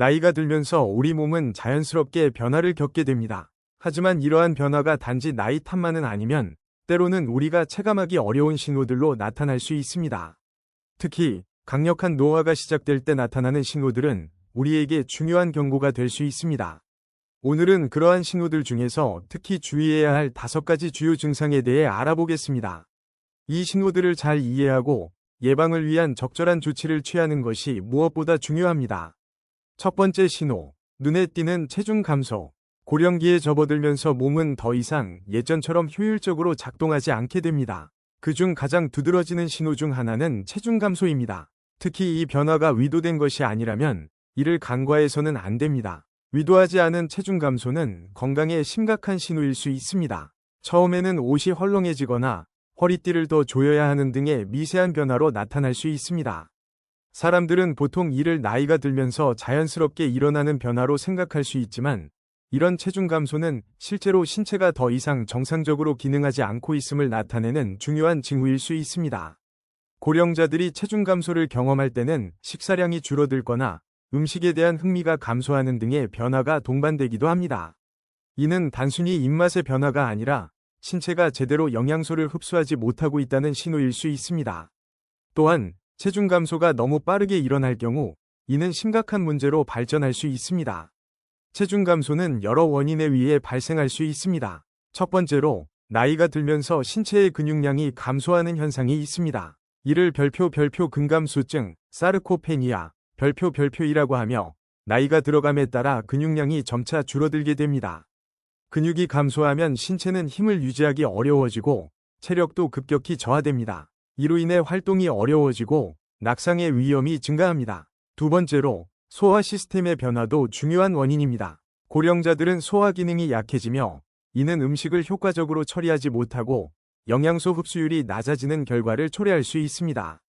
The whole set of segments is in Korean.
나이가 들면서 우리 몸은 자연스럽게 변화를 겪게 됩니다. 하지만 이러한 변화가 단지 나이 탓만은 아니면 때로는 우리가 체감하기 어려운 신호들로 나타날 수 있습니다. 특히 강력한 노화가 시작될 때 나타나는 신호들은 우리에게 중요한 경고가 될 수 있습니다. 오늘은 그러한 신호들 중에서 특히 주의해야 할 5가지 주요 증상에 대해 알아보겠습니다. 이 신호들을 잘 이해하고 예방을 위한 적절한 조치를 취하는 것이 무엇보다 중요합니다. 첫 번째 신호, 눈에 띄는 체중 감소. 고령기에 접어들면서 몸은 더 이상 예전처럼 효율적으로 작동하지 않게 됩니다. 그중 가장 두드러지는 신호 중 하나는 체중 감소입니다. 특히 이 변화가 의도된 것이 아니라면 이를 간과해서는 안 됩니다. 의도하지 않은 체중 감소는 건강에 심각한 신호일 수 있습니다. 처음에는 옷이 헐렁해지거나 허리띠를 더 조여야 하는 등의 미세한 변화로 나타날 수 있습니다. 사람들은 보통 이를 나이가 들면서 자연스럽게 일어나는 변화로 생각할 수 있지만 이런 체중 감소는 실제로 신체가 더 이상 정상적으로 기능하지 않고 있음을 나타내는 중요한 징후일 수 있습니다. 고령자들이 체중 감소를 경험할 때는 식사량이 줄어들거나 음식에 대한 흥미가 감소하는 등의 변화가 동반되기도 합니다. 이는 단순히 입맛의 변화가 아니라 신체가 제대로 영양소를 흡수하지 못하고 있다는 신호일 수 있습니다. 또한 체중 감소가 너무 빠르게 일어날 경우 이는 심각한 문제로 발전할 수 있습니다. 체중 감소는 여러 원인에 의해 발생할 수 있습니다. 첫 번째로 나이가 들면서 신체의 근육량이 감소하는 현상이 있습니다. 이를 별표 근감소증, 사르코페니아, 별표이라고 하며 나이가 들어감에 따라 근육량이 점차 줄어들게 됩니다. 근육이 감소하면 신체는 힘을 유지하기 어려워지고 체력도 급격히 저하됩니다. 이로 인해 활동이 어려워지고 낙상의 위험이 증가합니다. 두 번째로 소화 시스템의 변화도 중요한 원인입니다. 고령자들은 소화 기능이 약해지며 이는 음식을 효과적으로 처리하지 못하고 영양소 흡수율이 낮아지는 결과를 초래할 수 있습니다.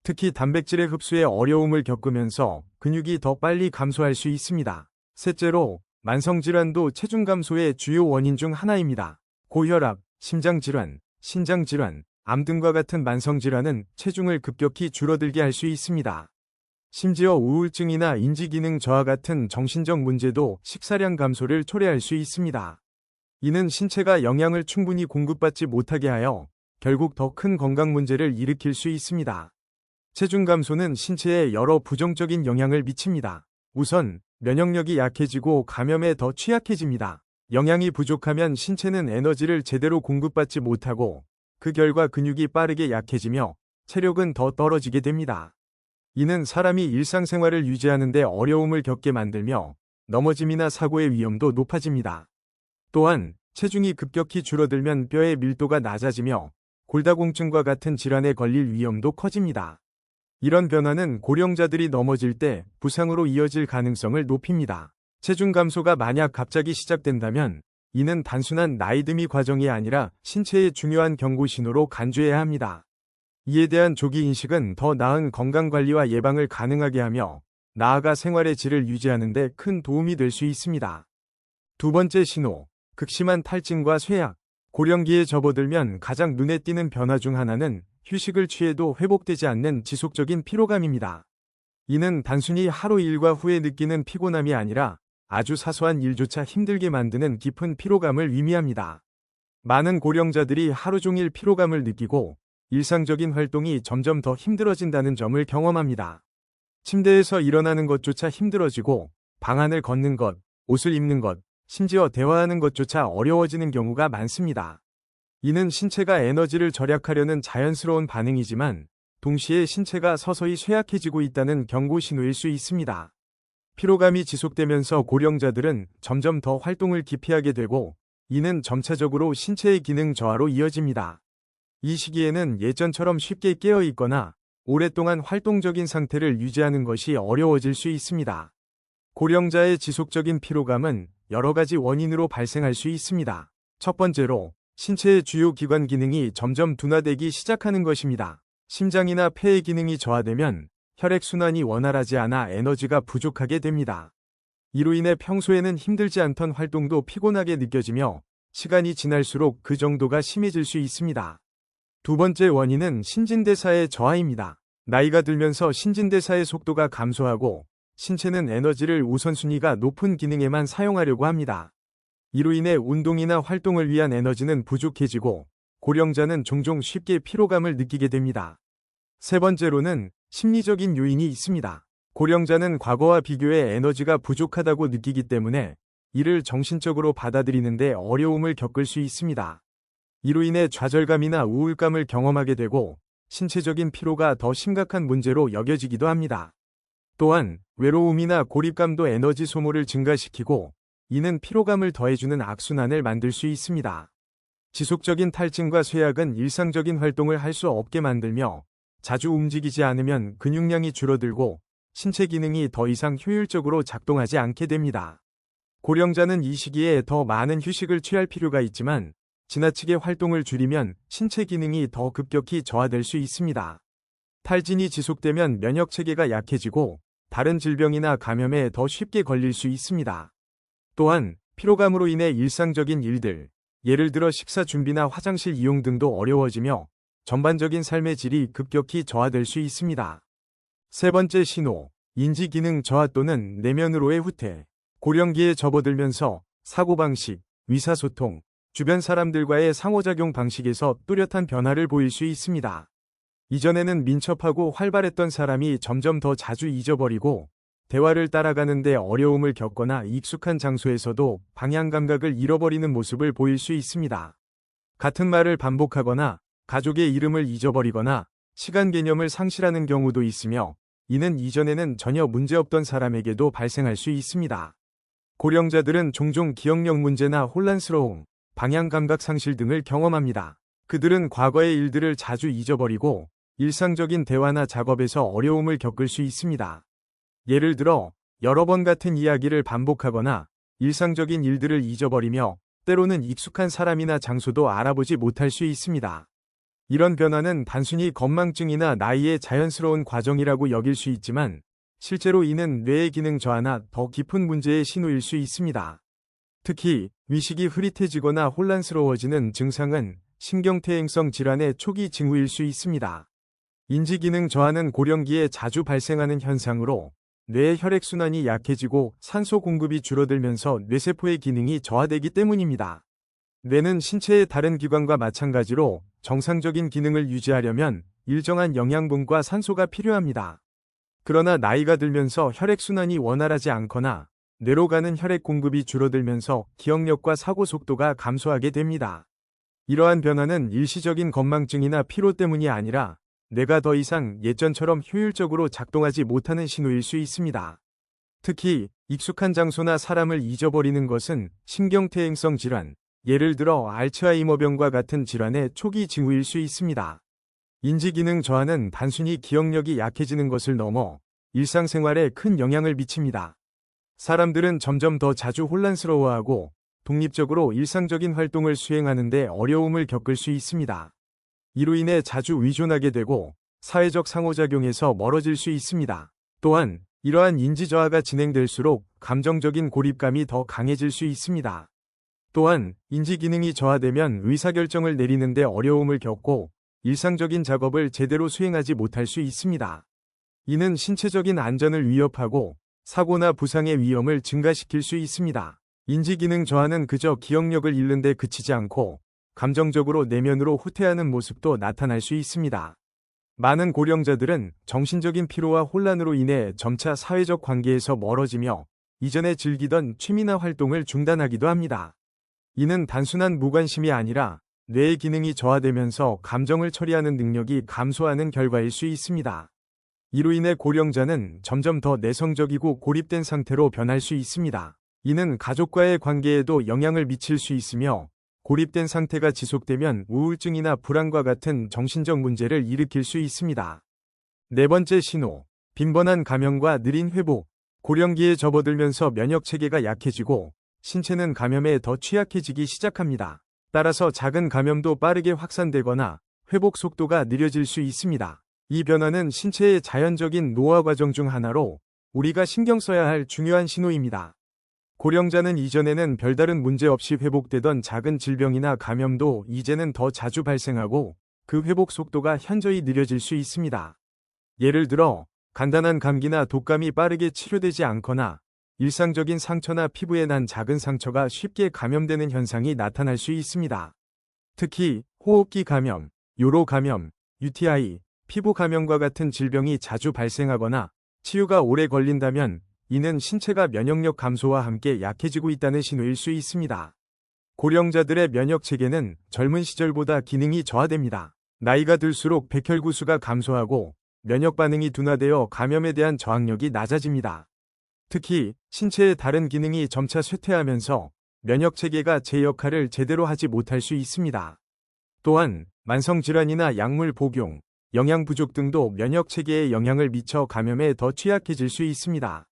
특히 단백질의 흡수에 어려움을 겪으면서 근육이 더 빨리 감소할 수 있습니다. 셋째로 만성질환도 체중 감소의 주요 원인 중 하나입니다. 고혈압, 심장질환, 신장질환, 암 등과 같은 만성질환은 체중을 급격히 줄어들게 할 수 있습니다. 심지어 우울증이나 인지기능 저하 같은 정신적 문제도 식사량 감소를 초래할 수 있습니다. 이는 신체가 영양을 충분히 공급받지 못하게 하여 결국 더 큰 건강 문제를 일으킬 수 있습니다. 체중 감소는 신체에 여러 부정적인 영향을 미칩니다. 우선 면역력이 약해지고 감염에 더 취약해집니다. 영양이 부족하면 신체는 에너지를 제대로 공급받지 못하고 그 결과 근육이 빠르게 약해지며 체력은 더 떨어지게 됩니다. 이는 사람이 일상생활을 유지하는 데 어려움을 겪게 만들며 넘어짐이나 사고의 위험도 높아집니다. 또한 체중이 급격히 줄어들면 뼈의 밀도가 낮아지며 골다공증과 같은 질환에 걸릴 위험도 커집니다. 이런 변화는 고령자들이 넘어질 때 부상으로 이어질 가능성을 높입니다. 체중 감소가 만약 갑자기 시작된다면 이는 단순한 나이듦이 과정이 아니라 신체의 중요한 경고 신호로 간주해야 합니다. 이에 대한 조기 인식은 더 나은 건강관리와 예방을 가능하게 하며 나아가 생활의 질을 유지하는 데 큰 도움이 될 수 있습니다. 두 번째 신호, 극심한 탈진과 쇠약. 고령기에 접어들면 가장 눈에 띄는 변화 중 하나는 휴식을 취해도 회복되지 않는 지속적인 피로감입니다. 이는 단순히 하루 일과 후에 느끼는 피곤함이 아니라 아주 사소한 일조차 힘들게 만드는 깊은 피로감을 의미합니다. 많은 고령자들이 하루 종일 피로감을 느끼고 일상적인 활동이 점점 더 힘들어진다는 점을 경험합니다. 침대에서 일어나는 것조차 힘들어지고 방안을 걷는 것, 옷을 입는 것, 심지어 대화하는 것조차 어려워지는 경우가 많습니다. 이는 신체가 에너지를 절약하려는 자연스러운 반응이지만 동시에 신체가 서서히 쇠약해지고 있다는 경고 신호일 수 있습니다. 피로감이 지속되면서 고령자들은 점점 더 활동을 기피하게 되고 이는 점차적으로 신체의 기능 저하로 이어집니다. 이 시기에는 예전처럼 쉽게 깨어 있거나 오랫동안 활동적인 상태를 유지하는 것이 어려워질 수 있습니다. 고령자의 지속적인 피로감은 여러 가지 원인으로 발생할 수 있습니다. 첫 번째로 신체의 주요 기관 기능이 점점 둔화되기 시작하는 것입니다. 심장이나 폐의 기능이 저하되면 혈액순환이 원활하지 않아 에너지가 부족하게 됩니다. 이로 인해 평소에는 힘들지 않던 활동도 피곤하게 느껴지며 시간이 지날수록 그 정도가 심해질 수 있습니다. 두 번째 원인은 신진대사의 저하입니다. 나이가 들면서 신진대사의 속도가 감소하고 신체는 에너지를 우선순위가 높은 기능에만 사용하려고 합니다. 이로 인해 운동이나 활동을 위한 에너지는 부족해지고 고령자는 종종 쉽게 피로감을 느끼게 됩니다. 세 번째로는 심리적인 요인이 있습니다. 고령자는 과거와 비교해 에너지가 부족하다고 느끼기 때문에 이를 정신적으로 받아들이는데 어려움을 겪을 수 있습니다. 이로 인해 좌절감이나 우울감을 경험하게 되고 신체적인 피로가 더 심각한 문제로 여겨지기도 합니다. 또한 외로움이나 고립감도 에너지 소모를 증가시키고 이는 피로감을 더해주는 악순환을 만들 수 있습니다. 지속적인 탈진과 쇠약은 일상적인 활동을 할 수 없게 만들며 자주 움직이지 않으면 근육량이 줄어들고 신체 기능이 더 이상 효율적으로 작동하지 않게 됩니다. 고령자는 이 시기에 더 많은 휴식을 취할 필요가 있지만 지나치게 활동을 줄이면 신체 기능이 더 급격히 저하될 수 있습니다. 탈진이 지속되면 면역 체계가 약해지고 다른 질병이나 감염에 더 쉽게 걸릴 수 있습니다. 또한 피로감으로 인해 일상적인 일들, 예를 들어 식사 준비나 화장실 이용 등도 어려워지며 전반적인 삶의 질이 급격히 저하될 수 있습니다. 세 번째 신호, 인지기능 저하 또는 내면으로의 후퇴. 고령기에 접어들면서 사고방식, 의사소통, 주변 사람들과의 상호작용 방식에서 뚜렷한 변화를 보일 수 있습니다. 이전에는 민첩하고 활발했던 사람이 점점 더 자주 잊어버리고 대화를 따라가는데 어려움을 겪거나 익숙한 장소에서도 방향 감각을 잃어버리는 모습을 보일 수 있습니다. 같은 말을 반복하거나 가족의 이름을 잊어버리거나 시간 개념을 상실하는 경우도 있으며 이는 이전에는 전혀 문제없던 사람에게도 발생할 수 있습니다. 고령자들은 종종 기억력 문제나 혼란스러움, 방향 감각 상실 등을 경험합니다. 그들은 과거의 일들을 자주 잊어버리고 일상적인 대화나 작업에서 어려움을 겪을 수 있습니다. 예를 들어 여러 번 같은 이야기를 반복하거나 일상적인 일들을 잊어버리며 때로는 익숙한 사람이나 장소도 알아보지 못할 수 있습니다. 이런 변화는 단순히 건망증이나 나이의 자연스러운 과정이라고 여길 수 있지만 실제로 이는 뇌의 기능 저하나 더 깊은 문제의 신호일 수 있습니다. 특히 의식이 흐릿해지거나 혼란스러워지는 증상은 신경퇴행성 질환의 초기 징후일 수 있습니다. 인지기능 저하는 고령기에 자주 발생하는 현상으로 뇌의 혈액순환이 약해지고 산소 공급이 줄어들면서 뇌세포의 기능이 저하되기 때문입니다. 뇌는 신체의 다른 기관과 마찬가지로 정상적인 기능을 유지하려면 일정한 영양분과 산소가 필요합니다. 그러나 나이가 들면서 혈액순환이 원활하지 않거나 뇌로 가는 혈액 공급이 줄어들면서 기억력과 사고 속도가 감소하게 됩니다. 이러한 변화는 일시적인 건망증이나 피로 때문이 아니라 뇌가 더 이상 예전처럼 효율적으로 작동하지 못하는 신호일 수 있습니다. 특히 익숙한 장소나 사람을 잊어버리는 것은 신경퇴행성 질환, 예를 들어 알츠하이머병과 같은 질환의 초기 징후일 수 있습니다. 인지기능 저하는 단순히 기억력이 약해지는 것을 넘어 일상생활에 큰 영향을 미칩니다. 사람들은 점점 더 자주 혼란스러워하고 독립적으로 일상적인 활동을 수행하는데 어려움을 겪을 수 있습니다. 이로 인해 자주 의존하게 되고 사회적 상호작용에서 멀어질 수 있습니다. 또한 이러한 인지 저하가 진행될수록 감정적인 고립감이 더 강해질 수 있습니다. 또한 인지 기능이 저하되면 의사결정을 내리는데 어려움을 겪고 일상적인 작업을 제대로 수행하지 못할 수 있습니다. 이는 신체적인 안전을 위협하고 사고나 부상의 위험을 증가시킬 수 있습니다. 인지기능 저하는 그저 기억력을 잃는 데 그치지 않고 감정적으로 내면으로 후퇴하는 모습도 나타날 수 있습니다. 많은 고령자들은 정신적인 피로와 혼란으로 인해 점차 사회적 관계에서 멀어지며 이전에 즐기던 취미나 활동을 중단하기도 합니다. 이는 단순한 무관심이 아니라 뇌의 기능이 저하되면서 감정을 처리하는 능력이 감소하는 결과일 수 있습니다. 이로 인해 고령자는 점점 더 내성적이고 고립된 상태로 변할 수 있습니다. 이는 가족과의 관계에도 영향을 미칠 수 있으며 고립된 상태가 지속되면 우울증이나 불안과 같은 정신적 문제를 일으킬 수 있습니다. 네 번째 신호, 빈번한 감염과 느린 회복. 고령기에 접어들면서 면역체계가 약해지고 신체는 감염에 더 취약해지기 시작합니다. 따라서 작은 감염도 빠르게 확산되거나 회복 속도가 느려질 수 있습니다. 이 변화는 신체의 자연적인 노화 과정 중 하나로 우리가 신경 써야 할 중요한 신호입니다. 고령자는 이전에는 별다른 문제 없이 회복되던 작은 질병이나 감염도 이제는 더 자주 발생하고 그 회복 속도가 현저히 느려질 수 있습니다. 예를 들어 간단한 감기나 독감이 빠르게 치료되지 않거나 일상적인 상처나 피부에 난 작은 상처가 쉽게 감염되는 현상이 나타날 수 있습니다. 특히 호흡기 감염, 요로 감염, UTI, 피부 감염과 같은 질병이 자주 발생하거나 치유가 오래 걸린다면 이는 신체가 면역력 감소와 함께 약해지고 있다는 신호일 수 있습니다. 고령자들의 면역 체계는 젊은 시절보다 기능이 저하됩니다. 나이가 들수록 백혈구수가 감소하고 면역 반응이 둔화되어 감염에 대한 저항력이 낮아집니다. 특히 신체의 다른 기능이 점차 쇠퇴하면서 면역 체계가 제 역할을 제대로 하지 못할 수 있습니다. 또한 만성질환이나 약물 복용, 영양 부족 등도 면역 체계에 영향을 미쳐 감염에 더 취약해질 수 있습니다.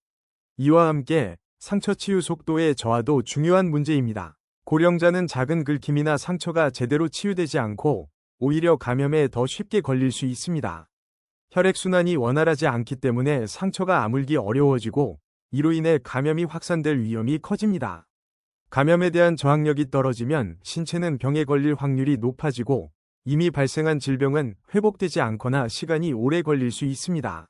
이와 함께 상처 치유 속도의 저하도 중요한 문제입니다. 고령자는 작은 긁힘이나 상처가 제대로 치유되지 않고 오히려 감염에 더 쉽게 걸릴 수 있습니다. 혈액순환이 원활하지 않기 때문에 상처가 아물기 어려워지고 이로 인해 감염이 확산될 위험이 커집니다. 감염에 대한 저항력이 떨어지면 신체는 병에 걸릴 확률이 높아지고 이미 발생한 질병은 회복되지 않거나 시간이 오래 걸릴 수 있습니다.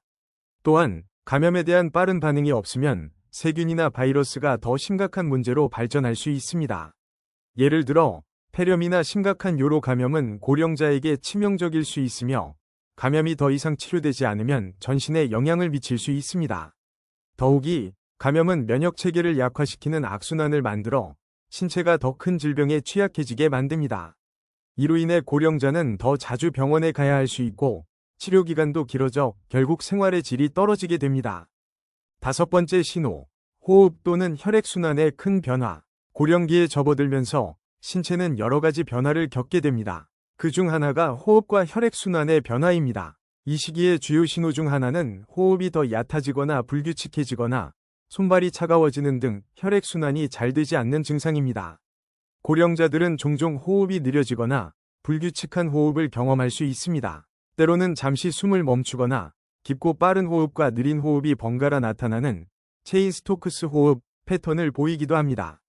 또한 감염에 대한 빠른 반응이 없으면 세균이나 바이러스가 더 심각한 문제로 발전할 수 있습니다. 예를 들어 폐렴이나 심각한 요로 감염은 고령자에게 치명적일 수 있으며 감염이 더 이상 치료되지 않으면 전신에 영향을 미칠 수 있습니다. 더욱이 감염은 면역 체계를 약화시키는 악순환을 만들어 신체가 더 큰 질병에 취약해지게 만듭니다. 이로 인해 고령자는 더 자주 병원에 가야 할 수 있고 치료 기간도 길어져 결국 생활의 질이 떨어지게 됩니다. 5번째 신호, 호흡 또는 혈액순환의 큰 변화. 고령기에 접어들면서 신체는 여러 가지 변화를 겪게 됩니다. 그 중 하나가 호흡과 혈액순환의 변화입니다. 이 시기의 주요 신호 중 하나는 호흡이 더 얕아지거나 불규칙해지거나 손발이 차가워지는 등 혈액순환이 잘 되지 않는 증상입니다. 고령자들은 종종 호흡이 느려지거나 불규칙한 호흡을 경험할 수 있습니다. 때로는 잠시 숨을 멈추거나 깊고 빠른 호흡과 느린 호흡이 번갈아 나타나는 체인 스토크스 호흡 패턴을 보이기도 합니다.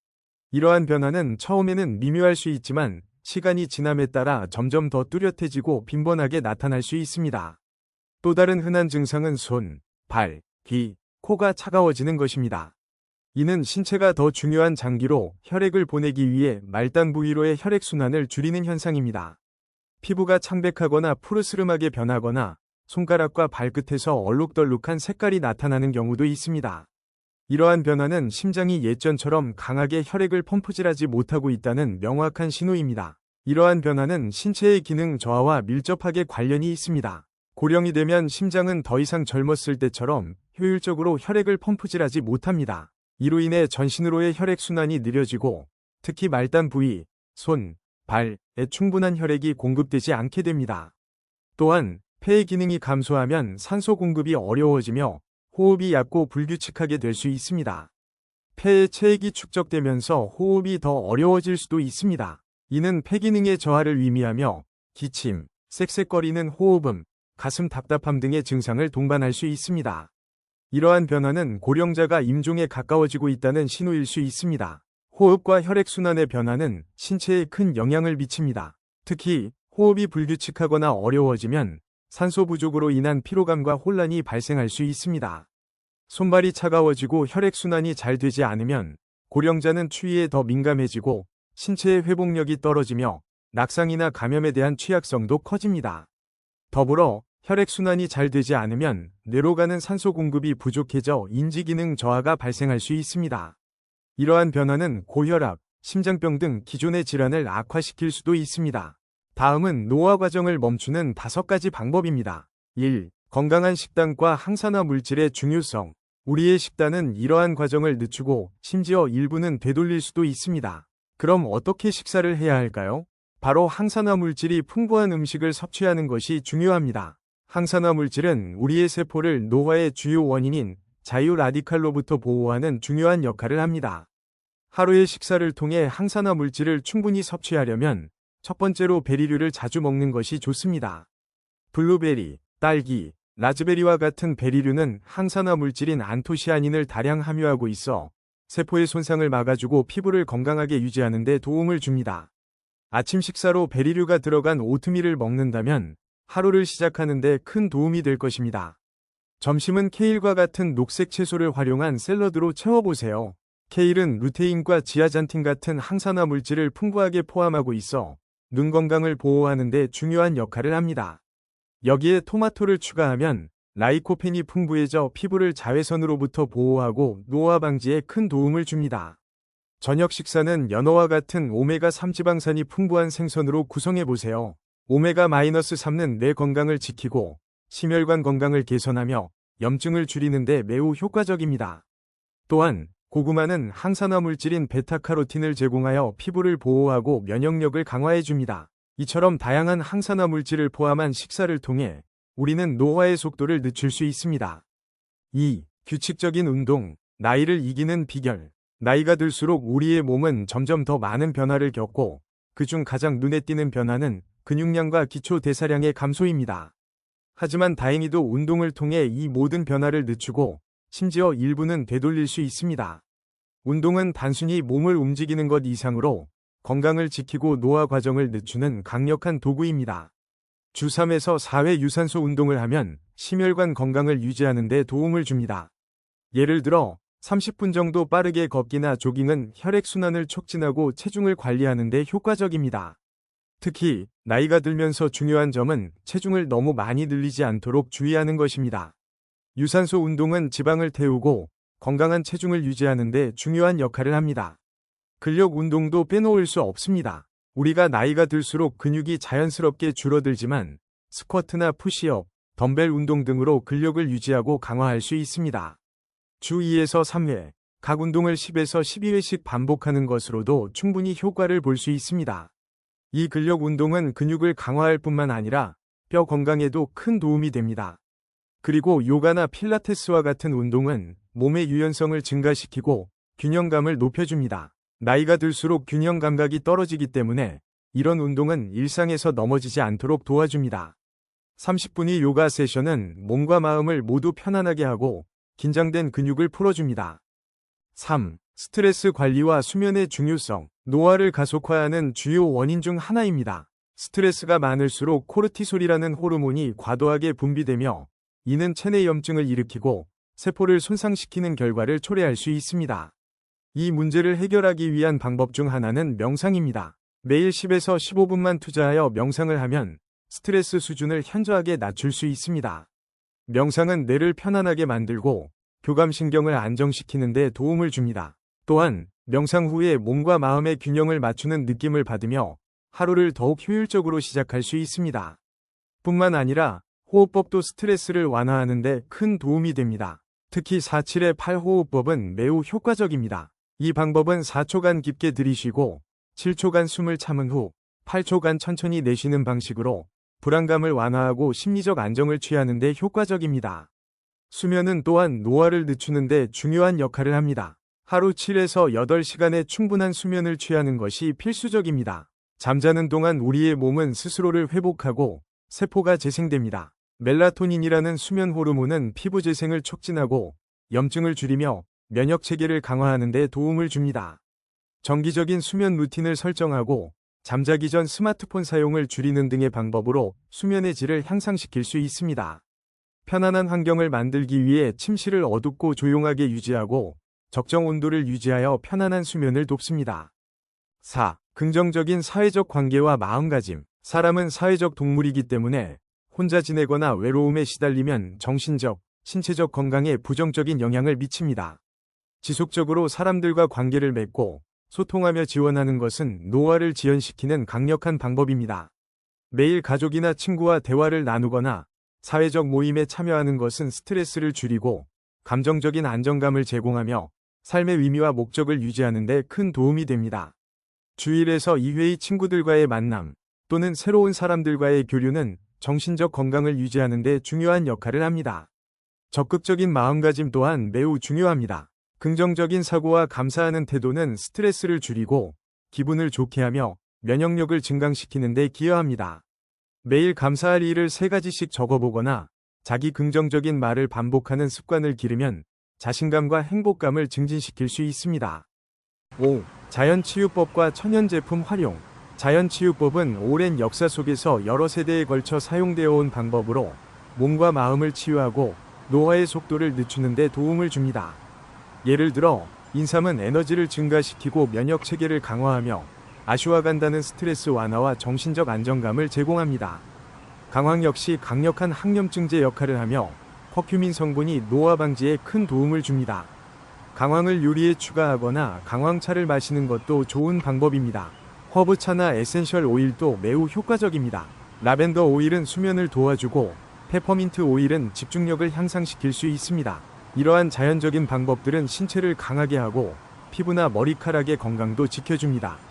이러한 변화는 처음에는 미묘할 수 있지만 시간이 지남에 따라 점점 더 뚜렷해지고 빈번하게 나타날 수 있습니다. 또 다른 흔한 증상은 손, 발, 귀, 코가 차가워지는 것입니다. 이는 신체가 더 중요한 장기로 혈액을 보내기 위해 말단 부위로의 혈액순환을 줄이는 현상입니다. 피부가 창백하거나 푸르스름하게 변하거나 손가락과 발끝에서 얼룩덜룩한 색깔이 나타나는 경우도 있습니다. 이러한 변화는 심장이 예전처럼 강하게 혈액을 펌프질하지 못하고 있다는 명확한 신호입니다. 이러한 변화는 신체의 기능 저하와 밀접하게 관련이 있습니다. 고령이 되면 심장은 더 이상 젊었을 때처럼 효율적으로 혈액을 펌프질하지 못합니다. 이로 인해 전신으로의 혈액순환이 느려지고 특히 말단 부위, 손, 발에 충분한 혈액이 공급되지 않게 됩니다. 또한 폐의 기능이 감소하면 산소 공급이 어려워지며 호흡이 얕고 불규칙하게 될 수 있습니다. 폐에 체액이 축적되면서 호흡이 더 어려워질 수도 있습니다. 이는 폐 기능의 저하를 의미하며 기침, 쌕쌕거리는 호흡음, 가슴 답답함 등의 증상을 동반할 수 있습니다. 이러한 변화는 고령자가 임종에 가까워지고 있다는 신호일 수 있습니다. 호흡과 혈액순환의 변화는 신체에 큰 영향을 미칩니다. 특히 호흡이 불규칙하거나 어려워지면 산소 부족으로 인한 피로감과 혼란이 발생할 수 있습니다. 손발이 차가워지고 혈액순환이 잘 되지 않으면 고령자는 추위에 더 민감해지고 신체의 회복력이 떨어지며 낙상이나 감염에 대한 취약성도 커집니다. 더불어 혈액순환이 잘 되지 않으면 뇌로 가는 산소 공급이 부족해져 인지기능 저하가 발생할 수 있습니다. 이러한 변화는 고혈압, 심장병 등 기존의 질환을 악화시킬 수도 있습니다. 다음은 노화 과정을 멈추는 5가지 방법입니다. 1. 건강한 식단과 항산화 물질의 중요성. 우리의 식단은 이러한 과정을 늦추고 심지어 일부는 되돌릴 수도 있습니다. 그럼 어떻게 식사를 해야 할까요? 바로 항산화 물질이 풍부한 음식을 섭취하는 것이 중요합니다. 항산화 물질은 우리의 세포를 노화의 주요 원인인 자유 라디칼로부터 보호하는 중요한 역할을 합니다. 하루의 식사를 통해 항산화 물질을 충분히 섭취하려면 첫 번째로 베리류를 자주 먹는 것이 좋습니다. 블루베리, 딸기, 라즈베리와 같은 베리류는 항산화 물질인 안토시아닌을 다량 함유하고 있어 세포의 손상을 막아주고 피부를 건강하게 유지하는 데 도움을 줍니다. 아침 식사로 베리류가 들어간 오트밀을 먹는다면 하루를 시작하는 데 큰 도움이 될 것입니다. 점심은 케일과 같은 녹색 채소를 활용한 샐러드로 채워보세요. 케일은 루테인과 지아잔틴 같은 항산화 물질을 풍부하게 포함하고 있어 눈 건강을 보호하는 데 중요한 역할을 합니다. 여기에 토마토를 추가하면 라이코펜이 풍부해져 피부를 자외선으로부터 보호하고 노화 방지에 큰 도움을 줍니다. 저녁 식사는 연어와 같은 오메가3 지방산이 풍부한 생선으로 구성해보세요. 오메가-3는 뇌 건강을 지키고 심혈관 건강을 개선하며 염증을 줄이는 데 매우 효과적입니다. 또한 고구마는 항산화 물질인 베타카로틴을 제공하여 피부를 보호하고 면역력을 강화해줍니다. 이처럼 다양한 항산화 물질을 포함한 식사를 통해 우리는 노화의 속도를 늦출 수 있습니다. 2. 규칙적인 운동, 나이를 이기는 비결. 나이가 들수록 우리의 몸은 점점 더 많은 변화를 겪고 그중 가장 눈에 띄는 변화는 근육량과 기초 대사량의 감소입니다. 하지만 다행히도 운동을 통해 이 모든 변화를 늦추고 심지어 일부는 되돌릴 수 있습니다. 운동은 단순히 몸을 움직이는 것 이상으로 건강을 지키고 노화 과정을 늦추는 강력한 도구입니다. 주 3에서 4회 유산소 운동을 하면 심혈관 건강을 유지하는 데 도움을 줍니다. 예를 들어 30분 정도 빠르게 걷기나 조깅은 혈액순환을 촉진하고 체중을 관리하는 데 효과적입니다. 특히 나이가 들면서 중요한 점은 체중을 너무 많이 늘리지 않도록 주의하는 것입니다. 유산소 운동은 지방을 태우고 건강한 체중을 유지하는 데 중요한 역할을 합니다. 근력 운동도 빼놓을 수 없습니다. 우리가 나이가 들수록 근육이 자연스럽게 줄어들지만 스쿼트나 푸시업, 덤벨 운동 등으로 근력을 유지하고 강화할 수 있습니다. 주 2에서 3회, 각 운동을 10에서 12회씩 반복하는 것으로도 충분히 효과를 볼 수 있습니다. 이 근력 운동은 근육을 강화할 뿐만 아니라 뼈 건강에도 큰 도움이 됩니다. 그리고 요가나 필라테스와 같은 운동은 몸의 유연성을 증가시키고 균형감을 높여줍니다. 나이가 들수록 균형 감각이 떨어지기 때문에 이런 운동은 일상에서 넘어지지 않도록 도와줍니다. 30분의 요가 세션은 몸과 마음을 모두 편안하게 하고 긴장된 근육을 풀어줍니다. 3. 스트레스 관리와 수면의 중요성. 노화를 가속화하는 주요 원인 중 하나입니다. 스트레스가 많을수록 코르티솔이라는 호르몬이 과도하게 분비되며 이는 체내 염증을 일으키고 세포를 손상시키는 결과를 초래할 수 있습니다. 이 문제를 해결하기 위한 방법 중 하나는 명상입니다. 매일 10에서 15분만 투자하여 명상을 하면 스트레스 수준을 현저하게 낮출 수 있습니다. 명상은 뇌를 편안하게 만들고 교감신경을 안정시키는 데 도움을 줍니다. 또한 명상 후에 몸과 마음의 균형을 맞추는 느낌을 받으며 하루를 더욱 효율적으로 시작할 수 있습니다. 뿐만 아니라 호흡법도 스트레스를 완화하는 데 큰 도움이 됩니다. 특히 4-7-8 호흡법은 매우 효과적입니다. 이 방법은 4초간 깊게 들이쉬고 7초간 숨을 참은 후 8초간 천천히 내쉬는 방식으로 불안감을 완화하고 심리적 안정을 취하는 데 효과적입니다. 수면은 또한 노화를 늦추는 데 중요한 역할을 합니다. 하루 7에서 8시간의 충분한 수면을 취하는 것이 필수적입니다. 잠자는 동안 우리의 몸은 스스로를 회복하고 세포가 재생됩니다. 멜라토닌이라는 수면 호르몬은 피부 재생을 촉진하고 염증을 줄이며 면역 체계를 강화하는 데 도움을 줍니다. 정기적인 수면 루틴을 설정하고 잠자기 전 스마트폰 사용을 줄이는 등의 방법으로 수면의 질을 향상시킬 수 있습니다. 편안한 환경을 만들기 위해 침실을 어둡고 조용하게 유지하고 적정 온도를 유지하여 편안한 수면을 돕습니다. 4. 긍정적인 사회적 관계와 마음가짐. 사람은 사회적 동물이기 때문에 혼자 지내거나 외로움에 시달리면 정신적, 신체적 건강에 부정적인 영향을 미칩니다. 지속적으로 사람들과 관계를 맺고 소통하며 지원하는 것은 노화를 지연시키는 강력한 방법입니다. 매일 가족이나 친구와 대화를 나누거나 사회적 모임에 참여하는 것은 스트레스를 줄이고 감정적인 안정감을 제공하며 삶의 의미와 목적을 유지하는 데 큰 도움이 됩니다. 주일에서 2회의 친구들과의 만남 또는 새로운 사람들과의 교류는 정신적 건강을 유지하는 데 중요한 역할을 합니다. 적극적인 마음가짐 또한 매우 중요합니다. 긍정적인 사고와 감사하는 태도는 스트레스를 줄이고 기분을 좋게 하며 면역력을 증강시키는 데 기여합니다. 매일 감사할 일을 3가지씩 적어보거나 자기 긍정적인 말을 반복하는 습관을 기르면 자신감과 행복감을 증진시킬 수 있습니다. 5. 자연치유법과 천연제품 활용. 자연치유법은 오랜 역사 속에서 여러 세대에 걸쳐 사용되어 온 방법으로 몸과 마음을 치유하고 노화의 속도를 늦추는 데 도움을 줍니다. 예를 들어 인삼은 에너지를 증가시키고 면역 체계를 강화하며 아슈와간다는 스트레스 완화와 정신적 안정감을 제공합니다. 강황 역시 강력한 항염증제 역할을 하며 커큐민 성분이 노화 방지에 큰 도움을 줍니다. 강황을 요리에 추가하거나 강황차를 마시는 것도 좋은 방법입니다. 허브차나 에센셜 오일도 매우 효과적입니다. 라벤더 오일은 수면을 도와주고 페퍼민트 오일은 집중력을 향상시킬 수 있습니다. 이러한 자연적인 방법들은 신체를 강하게 하고 피부나 머리카락의 건강도 지켜줍니다.